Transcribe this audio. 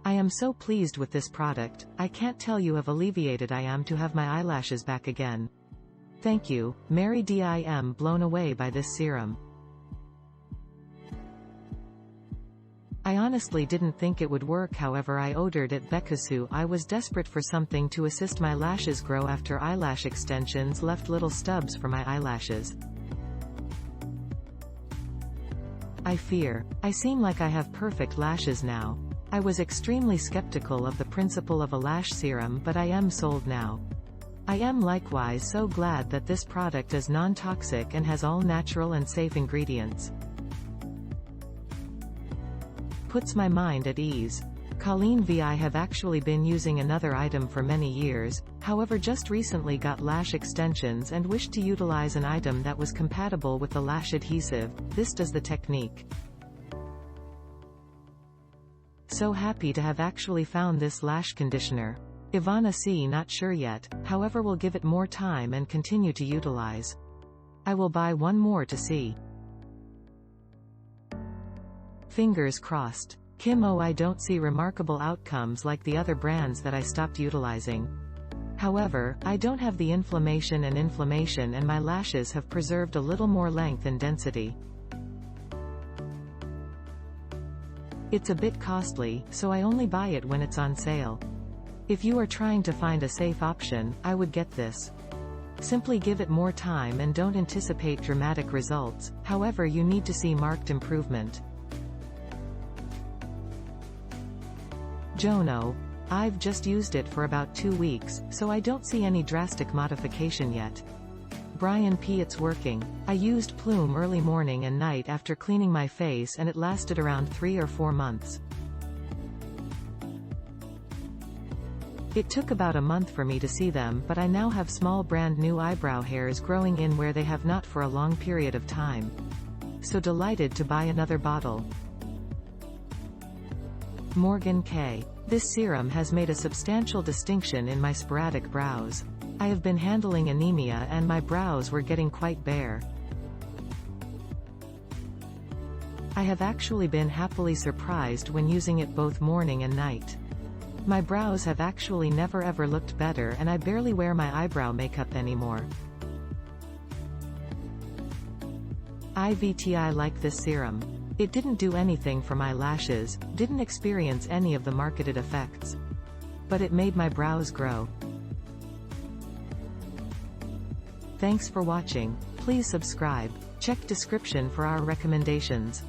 I am so pleased with this product. I can't tell you how alleviated I am to have my eyelashes back again. Thank you, Mary D. I am blown away by this serum. I honestly didn't think it would work, however I ordered it because I was desperate for something to assist my lashes grow after eyelash extensions left little stubs for my eyelashes. I seem like I have perfect lashes now. I was extremely skeptical of the principle of a lash serum, but I am sold now. I am likewise so glad that this product is non-toxic and has all natural and safe ingredients. Puts my mind at ease. Colleen V. I have actually been using another item for many years, however just recently got lash extensions and wished to utilize an item that was compatible with the lash adhesive. This does the technique. So happy to have actually found this lash conditioner. Ivana C. Not sure yet, however will give it more time and continue to utilize. I will buy one more to see. Fingers crossed. Kim O. I don't see remarkable outcomes like the other brands that I stopped utilizing. However, I don't have the inflammation and my lashes have preserved a little more length and density. It's a bit costly, so I only buy it when it's on sale. If you are trying to find a safe option, I would get this. Simply give it more time and don't anticipate dramatic results, however you need to see marked improvement. Jono. I've just used it for about 2 weeks, so I don't see any drastic modification yet. Brian P. It's working. I used Plume early morning and night after cleaning my face and it lasted around 3 or 4 months. It took about a month for me to see them, but I now have small brand new eyebrow hairs growing in where they have not for a long period of time. So delighted to buy another bottle. Morgan K. This serum has made a substantial distinction in my sporadic brows. I have been handling anemia and my brows were getting quite bare. I have actually been happily surprised when using it both morning and night. My brows have actually never ever looked better and I barely wear my eyebrow makeup anymore. I like this serum. It didn't do anything for my lashes, didn't experience any of the marketed effects. But it made my brows grow. Thanks for watching. Please subscribe. Check description for our recommendations.